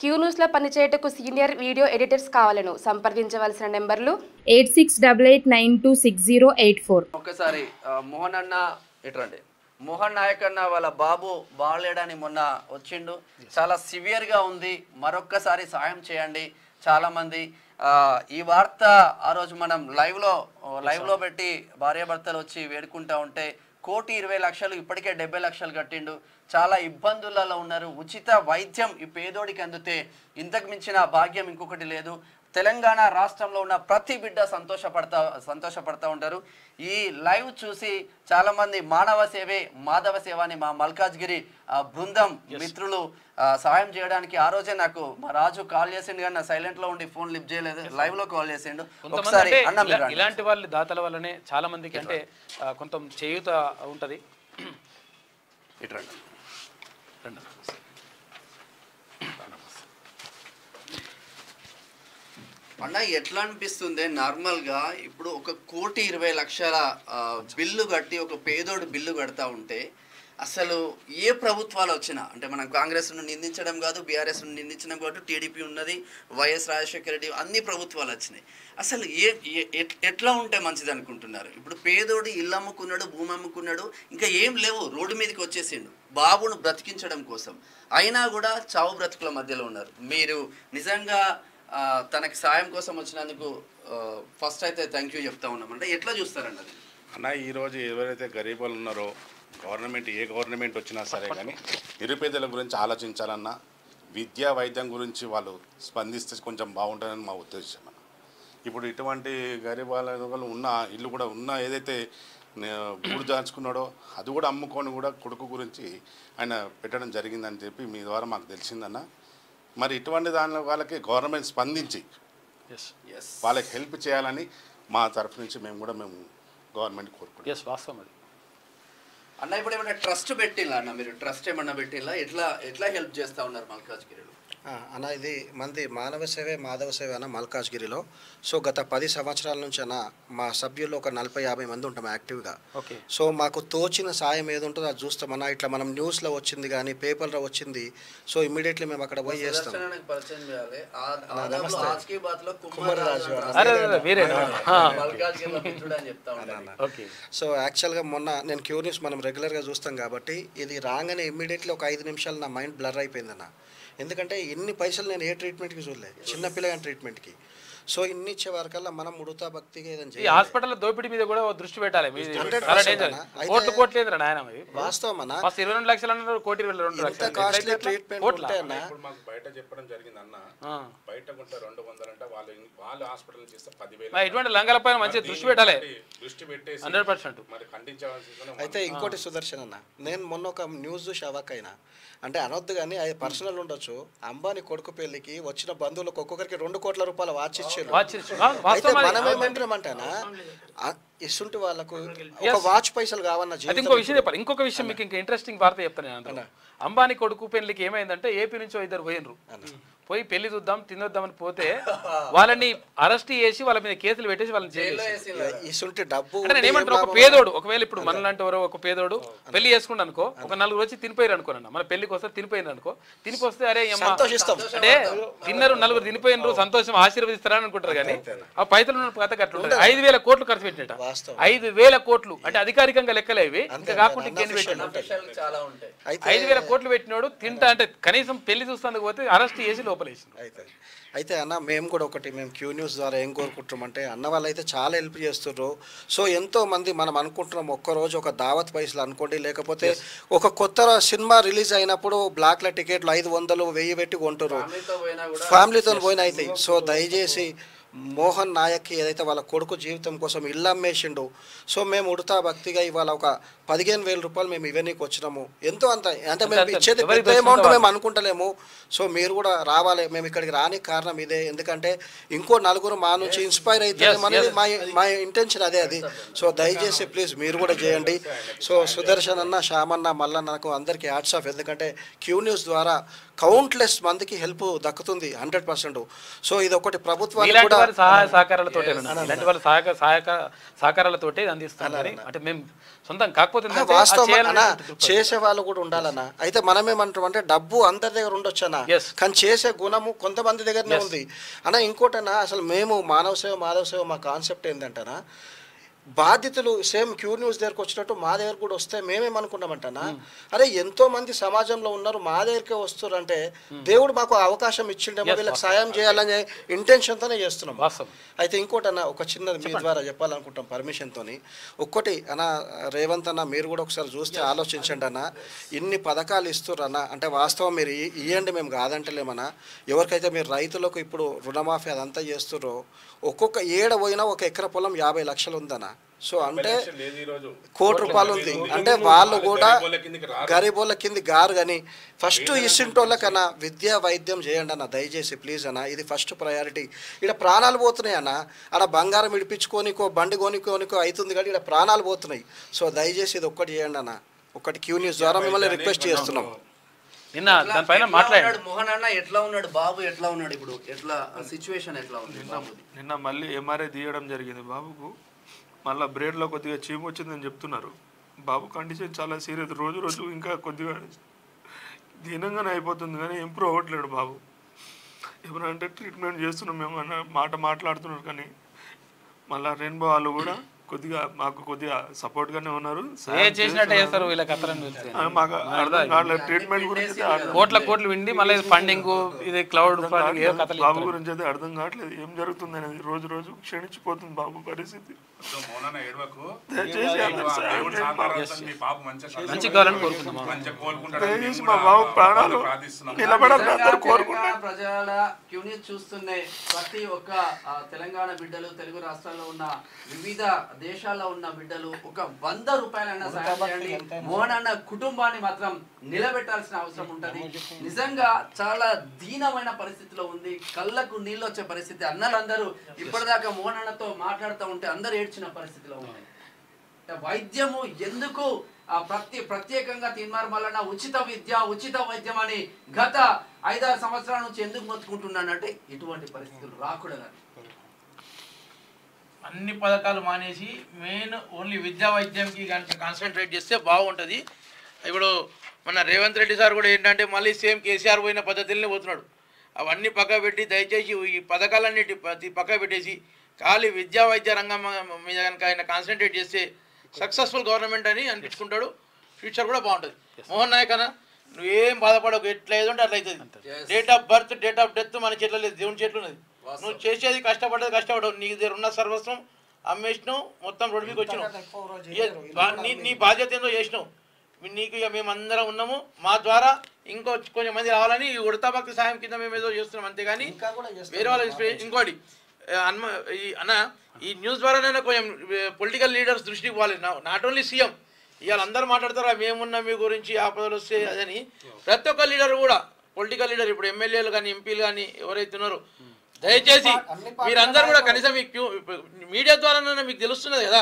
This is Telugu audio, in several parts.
క్యూ న్యూస్లో పనిచేయటకు సీనియర్ వీడియో ఎడిటర్స్ కావాలను సంప్రదించవలసిన నెంబర్లు 8688926084. ఒకసారి మోహన్ అన్న ఎట్రండి మోహన్ నాయక్ అన్న వాళ్ళ బాబు బాగలేడని మొన్న వచ్చిండు, చాలా సివియర్గా ఉంది, మరొక్కసారి సాయం చేయండి. చాలామంది ఈ వార్త ఆ రోజు మనం లైవ్లో పెట్టి భార్యాభర్తలు వచ్చి వేడుకుంటా ఉంటే 1,20,00,000 ఇప్పటికే 70 లక్షలు కట్టిండు. చాలా ఇబ్బందులలో ఉన్నారు. ఉచిత వైద్యం ఈ పేదోడికి అందితే ఇంతకు మించిన భాగ్యం ఇంకొకటి లేదు. తెలంగాణ రాష్ట్రంలో ఉన్న ప్రతి బిడ్డ సంతోషపడతా ఉంటారు. ఈ లైవ్ చూసి చాలామంది మానవ సేవే మాధవ సేవ అని మా మల్కాజ్గిరి బృందం మిత్రులు సహాయం చేయడానికి ఆ రోజే నాకు మా రాజు కాల్ చేసిండు, కానీ నా సైలెంట్లో ఉండి ఫోన్ లిఫ్ట్ చేయలేదు. లైవ్లో కాల్ చేసిండు. ఒకసారి ఇలాంటి వాళ్ళ దాతల వల్లనే చాలా మందికి అంటే కొంత చేయూత ఉంటుంది. అన్న ఎట్లా అనిపిస్తుంది నార్మల్గా ఇప్పుడు 1,20,00,000 బిల్లు కట్టి ఒక పేదోడు బిల్లు కడతా ఉంటే అసలు ఏ ప్రభుత్వాలు వచ్చినా అంటే మనం కాంగ్రెస్ను నిందించడం కాదు, బీఆర్ఎస్ను నిందించడం కాదు, టీడీపీ ఉన్నది, వైఎస్ రాజశేఖర రెడ్డి, అన్ని ప్రభుత్వాలు వచ్చినాయి. అసలు ఎట్లా ఉంటే మంచిది అనుకుంటున్నారు? ఇప్పుడు పేదోడు ఇల్లు అమ్ముకున్నాడు, భూమి అమ్ముకున్నాడు, ఇంకా ఏం లేవు, రోడ్డు మీదకి వచ్చేసిండు బాబును బ్రతికించడం కోసం. అయినా కూడా చావు బ్రతుకుల మధ్యలో ఉన్నారు. మీరు నిజంగా తనకి సాయం కోసం వచ్చినందుకు ఫస్ట్ అయితే థ్యాంక్ యూ చెప్తా ఉన్నాం. అంటే ఎట్లా చూస్తారండి అది? అన్న ఈరోజు ఎవరైతే గరీబులు ఉన్నారో ఏ గవర్నమెంట్ వచ్చినా సరే కానీ నిరుపేదల గురించి ఆలోచించాలన్నా విద్యా వైద్యం గురించి వాళ్ళు స్పందిస్తే కొంచెం బాగుంటుందని మా ఉద్దేశం అన్న. ఇప్పుడు ఇటువంటి గరీబాల ఉన్న ఇల్లు కూడా ఉన్న ఏదైతే గూడు దాచుకున్నాడో అది కూడా అమ్ముకొని కూడా కొడుకు గురించి ఆయన పెట్టడం జరిగిందని చెప్పి మీ ద్వారా మాకు తెలిసిందన్న. మరి ఇటువంటి దాని వాళ్ళకి గవర్నమెంట్ స్పందించి వాళ్ళకి హెల్ప్ చేయాలని మా తరఫు నుంచి మేము గవర్నమెంట్ కోరుకుంటాం. వాస్తవం అది అన్న. ఇప్పుడు ఏమైనా ట్రస్ట్ పెట్టిల్లా అన్న? మీరు ట్రస్ట్ ఏమన్నా పెట్టిల్లా? ఎట్లా హెల్ప్ చేస్తూ ఉన్నారు మల్కాజ్గిరిలో? అన్న ఇది మంది మానవ సేవే మాధవ సేవే అన్న మల్కాజ్గిరిలో. సో గత 10 సంవత్సరాల నుంచి అన్న మా సభ్యులు ఒక 40-50 మంది ఉంటాం యాక్టివ్గా. సో మాకు తోచిన సాయం ఏది ఉంటుందో అది చూస్తామన్నా. ఇట్లా మనం న్యూస్లో వచ్చింది కానీ పేపర్లో వచ్చింది, సో ఇమ్మీడియట్లీ మేము అక్కడ పోయి చేస్తాం. సో యాక్చువల్గా మొన్న నేను క్యూ న్యూస్ మనం రెగ్యులర్గా చూస్తాం కాబట్టి ఇది రాగానే ఇమ్మీడియట్లీ ఒక 5 నిమిషాలు నా మైండ్ బ్లర్ అయిపోయిందన్న. ఎందుకంటే ఇన్ని పైసలు నేను ఏ ట్రీట్మెంట్కి చూడలేదు, చిన్నపిల్లగా ట్రీట్మెంట్కి. సో ఇన్ని ఇచ్చే వరకల్లా మనం ఉడతా భక్తిగా ఏదైనా హాస్పిటల్ దోపిడీ మీద కూడా దృష్టి పెట్టాలి. వాస్తవం అన్న. 22 లక్షలు అన్నారు, 1,20,00,000 కాస్ట్లీ ట్రీట్మెంట్ ఉంటే అన్న బయట చెప్పడం జరిగింది అన్న. బయట 200 అంటే వాళ్ళు హాస్పిటల్ చేస్తే 10,000. ఇటువంటి లంగల పైన మంచి దృష్టి పెట్టాలి, దృష్టి పెట్టేసి 100%. మరి ఖండించవలసింది. అయితే ఇంకోటి సుదర్శన్ అన్న, నేను మొన్న ఒక న్యూస్ చూసి అవాక్ అయినా. అంటే అనొద్దు కానీ అది పర్సనల్ ఉండొచ్చు. అంబానీ కొడుకు పెళ్లికి వచ్చిన బంధువులకు ఒక్కొక్కరికి 2 కోట్ల రూపాయలు వాచ్ ఇచ్చారు. అయితే మనం ఏమంటామంటానా ఇస్తుంటే వాళ్ళకు ఒక వాచ్ పైసలు కావన్న. ఇంకో విషయం చెప్పాలి, ఇంకొక విషయం మీకు ఇంకా ఇంట్రెస్టింగ్ వార్త చెప్తాను. అంబానీ కొడుకు పెళ్లికి ఏమైందంటే ఏపీ నుంచి 2 పోయినరు, పోయి పెళ్లి చూద్దాం తినొద్దామని పోతే వాళ్ళని అరెస్ట్ చేసి వాళ్ళ మీద కేసులు పెట్టేసి వాళ్ళని ఇస్తుంటే డబ్బు. నేను ఏమంటారు, ఒక పేదోడు ఒకవేళ ఇప్పుడు మనలాంటి ఎవరో ఒక పేదోడు పెళ్లి చేసుకుంటా అనుకో, ఒక 4 వచ్చి తినిపోయారు అనుకోనన్నా, మన పెళ్లికి వస్తే తినిపోయింది అనుకో, తినిపోస్తే అరే అంటే తిన్నరు 4 తినిపోయినరు సంతోషం ఆశీర్వదిస్తారని అనుకుంటారు. కానీ ఆ పైసలు కథ కట్టు 5,000 కోట్లు ఖర్చు పెట్టినట. 5,000 కోట్లు అంటే అధికారికంగా లెక్కలేవి. ఇంకా కాకుండా ఇంకేం పెట్టాడు, 5,000 కోట్లు పెట్టినోడు తింటా అంటే కనీసం పెళ్లి చూస్తానికి పోతే అరెస్ట్ చేసి లోపలేసి. అయితే అన్న మేము కూడా మేము క్యూ న్యూస్ ద్వారా ఏం కోరుకుంటున్నామంటే అన్న వాళ్ళు అయితే చాలా హెల్ప్ చేస్తుర్రు. సో ఎంతోమంది మనం అనుకుంటున్నాం ఒక్కరోజు ఒక దావత్ పైసలు అనుకోండి, లేకపోతే ఒక కొత్త సినిమా రిలీజ్ అయినప్పుడు బ్లాక్ల టికెట్లు 500, 1000 పెట్టి కొంటారు, ఫ్యామిలీతో పోయినా అవుతాయి. సో దయచేసి మోహన్ నాయక్కి ఏదైతే వాళ్ళ కొడుకు జీవితం కోసం ఇల్లు అమ్మేసిండు, సో మేము ఉడతా భక్తిగా ఇవాళ ఒక 15,000 రూపాయలు మేము ఇవన్నీకి వచ్చినాము. ఎంతో అంత అంటే మేము ఇచ్చేది పెద్ద అమౌంట్ మేము అనుకుంటలేము. సో మీరు కూడా రావాలి. మేము ఇక్కడికి రానికి కారణం ఇదే. ఎందుకంటే ఇంకో 4 మా నుంచి ఇన్స్పైర్ అయితే అనేది మా ఇంటెన్షన్ అది. సో దయచేసి ప్లీజ్ మీరు కూడా చేయండి. సో సుదర్శన్ అన్న, శ్యామన్న, మల్లన్నకు అందరికీ హ్యాట్స్ ఆఫ్. ఎందుకంటే క్యూ న్యూస్ ద్వారా కౌంట్లెస్ మందికి హెల్ప్ దక్కుతుంది 100%. సో ఇది ఒకటి ప్రభుత్వానికి కూడా వారి సహాయ సహకారాలతోటే ఇలాంటి వాళ్ళ సహకారాలతోటే అందిస్తున్నారు. అంటే మేము సొంతం కాకపోతే చేసే వాళ్ళు కూడా ఉండాలన్నా. అయితే మనమేమంటాం అంటే డబ్బు అందరి దగ్గర ఉండొచ్చన్నా, కానీ చేసే గుణము కొంతమంది దగ్గరనే ఉంది అన్న. ఇంకోటన్నా అసలు మేము మానవ సేవ మా కాన్సెప్ట్ ఏంటంటనా, బాధితులు సేమ్ క్యూ న్యూస్ దగ్గరకు వచ్చినట్టు మా దగ్గర కూడా వస్తే మేమేమనుకున్నామంటనా, అరే ఎంతో మంది సమాజంలో ఉన్నారు మా దగ్గరికే వస్తారు అంటే దేవుడు మాకు అవకాశం ఇచ్చిండేమో వీళ్ళకి సాయం చేయాలనే ఇంటెన్షన్తోనే చేస్తున్నాం. అయితే ఇంకోటన్నా ఒక చిన్నది మీ ద్వారా చెప్పాలనుకుంటాం పర్మిషన్తోని. ఒక్కటి అన్న రేవంత్ అన్న మీరు కూడా ఒకసారి చూస్తే ఆలోచించండి అన్న, ఇన్ని పథకాలు ఇస్తున్నారు అన్న, అంటే వాస్తవం మీరు ఇవ్వండి మేము కాదంటలేమన్నా. ఎవరికైతే మీరు రైతులకు ఇప్పుడు రుణమాఫీ అదంతా చేస్తున్నారో ఒక్కొక్క ఏడ పోయినా 1 ఎకరా పొలం 50 లక్షలు ఉందన్న. సో అంటే ₹1 కోటి ఉంది. అంటే వాళ్ళు కూడా గరీబోళ్ళ కింది గారు. కానీ ఫస్ట్ ఇస్తుంటోళ్ళకన్నా విద్యా వైద్యం చేయండి అన్న దయచేసి ప్లీజ్ అన్న, ఇది ఫస్ట్ ప్రయారిటీ. ఇక్కడ ప్రాణాలు పోతున్నాయి అన్న, అక్కడ బంగారం ఇడిపించుకోనికో బండి కొనుక్కోనికో అవుతుంది కానీ ఇక్కడ ప్రాణాలు పోతున్నాయి. సో దయచేసి ఇది ఒక్కటి చేయండి అన్న. ఒకటి క్యూ న్యూస్ ద్వారా మిమ్మల్ని రిక్వెస్ట్ చేస్తున్నాం. నిన్న దానిపైన మాట్లాడాడు మోహన్ అన్న ఎట్లా ఉన్నాడు, బాబు ఎట్లా ఉన్నాడు, ఇప్పుడు ఎట్లా సిచ్యువేషన్ ఎట్లా ఉంది? నిన్న మళ్ళీ ఎంఆర్ఐ తీయడం జరిగింది బాబుకు. మళ్ళీ బ్రెయిన్లో కొద్దిగా చీము వచ్చిందని చెప్తున్నారు. బాబు కండిషన్ చాలా సీరియస్, రోజు రోజు ఇంకా కొద్దిగా దీనంగానే అయిపోతుంది కానీ ఇంప్రూవ్ అవ్వట్లేడు బాబు. ఏమన్నా ట్రీట్మెంట్ చేస్తున్నాం మేము అన్న మాట్లాడుతున్నారు కానీ మళ్ళీ రెయిన్బో వాళ్ళు కూడా కొద్దిగా మాకు కొద్దిగా సపోర్ట్ గానే ఉన్నారు. ట్రీట్మెంట్ గురించి కోట్లు విండి మళ్ళీ ఫండింగ్ ఇది క్లౌడ్ బాబు గురించి అయితే అర్థం కావట్లేదు ఏం జరుగుతుంది అనేది. రోజు రోజు క్షీణించిపోతుంది బాబు పరిస్థితి. మా బాబు ప్రాణాలు నిలబడాలి కోరుకుంటున్నాను. ప్రజల క్యూని చూస్తున్న ప్రతి ఒక్క తెలంగాణ బిడ్డలు, తెలుగు రాష్ట్రాల్లో ఉన్న వివిధ దేశాల్లో ఉన్న బిడ్డలు ఒక ₹100 సాయం చేయండి. మోహన్ అన్న కుటుంబాన్ని మాత్రం నిలబెట్టాల్సిన అవసరం ఉంటది. నిజంగా చాలా దీనమైన పరిస్థితిలో ఉంది, కళ్ళకు నీళ్ళు వచ్చే పరిస్థితి. అన్నలందరూ ఇప్పటిదాకా మోహన్ అన్నతో మాట్లాడుతూ ఉంటే అందరూ ఏడ్చిన పరిస్థితిలో ఉన్నాయి. వైద్యము ఎందుకు ప్రత్యేకంగా తీన్మార్ మల్లన్న ఉచిత విద్య ఉచిత వైద్యం అని గత 5-6 సంవత్సరాల నుంచి ఎందుకు మొత్తుకుంటున్నానంటే ఇటువంటి పరిస్థితులు రాకూడదని. అన్ని పథకాలు మానేసి మెయిన్ ఓన్లీ విద్యా వైద్యంకి కనుక కాన్సన్ట్రేట్ చేస్తే బాగుంటుంది. ఇప్పుడు మన రేవంత్ రెడ్డి సార్ కూడా ఏంటంటే మళ్ళీ సేమ్ కేసీఆర్ పోయిన పద్ధతులనే పోతున్నాడు. అవన్నీ పక్క పెట్టి దయచేసి ఈ పథకాలన్నిటి పక్క పెట్టేసి ఖాళీ విద్యా వైద్య రంగం మీద కనుక ఆయన కాన్సన్ట్రేట్ చేస్తే సక్సెస్ఫుల్ గవర్నమెంట్ అని అనిపించుకుంటాడు. ఫ్యూచర్ కూడా బాగుంటుంది. మోహన్ నాయక్ అన్న నువ్వేం బాధపడవు, ఎట్లా ఏదో అట్లా అవుతుంది. Date of birth date of death మన చేతిలో లేదు, దేవుని చేతిలో ఉన్నది. నువ్వు చేసేది కష్టపడవు. నీకు దగ్గర ఉన్న సర్వస్వం అమ్మేసినావు, మొత్తం రోడ్డు మీకు వచ్చినావు. నీ బాధ్యత ఏందో చేసినావు. నీకు ఇక మేమందరం ఉన్నాము, మా ద్వారా ఇంకో కొంచెం మంది రావాలని ఉడతా భక్తి సాయం కింద మేము ఏదో చేస్తున్నాం అంతేగాని వేరే వాళ్ళ ఇంకోటి అన్న ఈ న్యూస్ ద్వారానే కొంచెం పొలిటికల్ లీడర్స్ దృష్టికి పోవాలి. నాట్ ఓన్లీ సీఎం, ఇవాళ అందరూ మాట్లాడతారా మేమున్నా మీ గురించి ఆపదలు వస్తే అదని. ప్రతి ఒక్క లీడర్ కూడా పొలిటికల్ లీడర్, ఇప్పుడు ఎమ్మెల్యేలు కానీ ఎంపీలు కానీ ఎవరైతే ఉన్నారో దయచేసి మీరందరూ కూడా కనీసం మీడియా ద్వారా మీకు తెలుస్తున్నది కదా,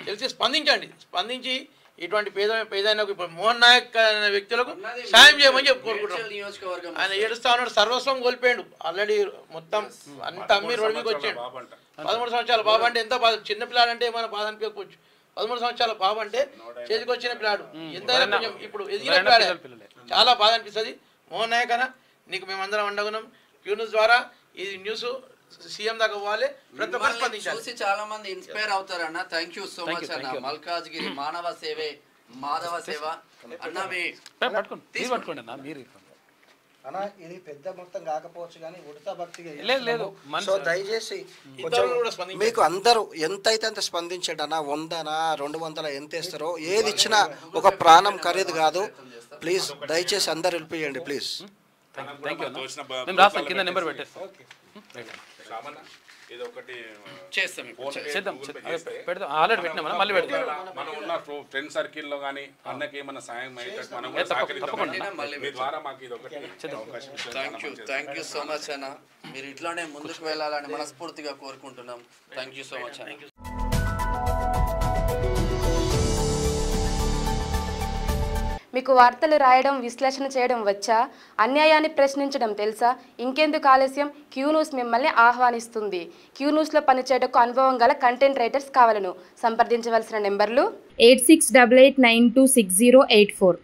తెలిసి స్పందించి ఇటువంటి పేదైనకు ఇప్పుడు మోహన్ నాయక్ అనే వ్యక్తులకు సాయం చేయమని చెప్పి కోరుకుంటున్నాం. ఆయన ఏడుస్తా ఉన్నాడు, సర్వస్వం కోల్పోయాడు ఆల్రెడీ, మొత్తం అంత అమ్మి రోడ్డు మీకు వచ్చాడు. 13 సంవత్సరాల బాబు అంటే ఎంత బాధ, చిన్న పిల్లాడు అంటే ఏమైనా బాధ అనిపించవచ్చు. 13 సంవత్సరాల బాబు అంటే చేతికి వచ్చిన పిల్లాడు, ఎంతైనా కొంచెం ఇప్పుడు ఎదిగిన పిల్లాడే, చాలా బాధ అనిపిస్తుంది. మోహన్ నాయక్ అన్న నీకు మేమందరం అండగున్నాం. క్యూన్యూస్ ద్వారా ఈ న్యూస్ సీఎం దాకా పోవాలి, ప్రతి ఒక్కరు స్పందించాలి. చూసి చాలా మంది ఇన్స్పైర్ అవుతారన్న. థ్యాంక్ యూ సో మచ్ అన్న. మల్కాజ్గిరి మానవ సేవే మాధవ సేవ అన్నవి పట్టుకోండి అన్న. మీరు అన్న ఇది పెద్ద మొత్తం కాకపోవచ్చు కానీ ఉడతా భక్తిగా లేదు. సో దయచేసి మీకు అందరూ ఎంతైతే అంత స్పందించండి అన్న. 100 200 ఎంత ఇస్తారో ఏది ఇచ్చినా ఒక ప్రాణం ఖరీదు కాదు. ప్లీజ్ దయచేసి అందరు వెళ్ళిపోయండి ప్లీజ్. కింద నెంబర్ పెట్టేస్తాం, పెడతాం. ఆల్రెడీ పెట్టినా మళ్ళీ పెడతాం. మనం ఉన్న ఫ్రెండ్ సర్కిల్లో కానీ అన్నకి ఏమైనా సాయం థ్యాంక్ యూ సో మచ్ అన్న. మీరు ఇట్లానే ముందుకు వెళ్ళాలని మనస్ఫూర్తిగా కోరుకుంటున్నాం. థ్యాంక్ యూ సో మచ్ అన్న. మీకు వార్తలు రాయడం విశ్లేషణ చేయడం వచ్చా? అన్యాయాన్ని ప్రశ్నించడం తెలుసా? ఇంకెందుకు ఆలస్యం? క్యూ న్యూస్ మిమ్మల్ని ఆహ్వానిస్తుంది. క్యూ న్యూస్లో పనిచేయటకు అనుభవం గల కంటెంట్ రైటర్స్ కావాలను. సంప్రదించవలసిన నెంబర్లు 8688926084.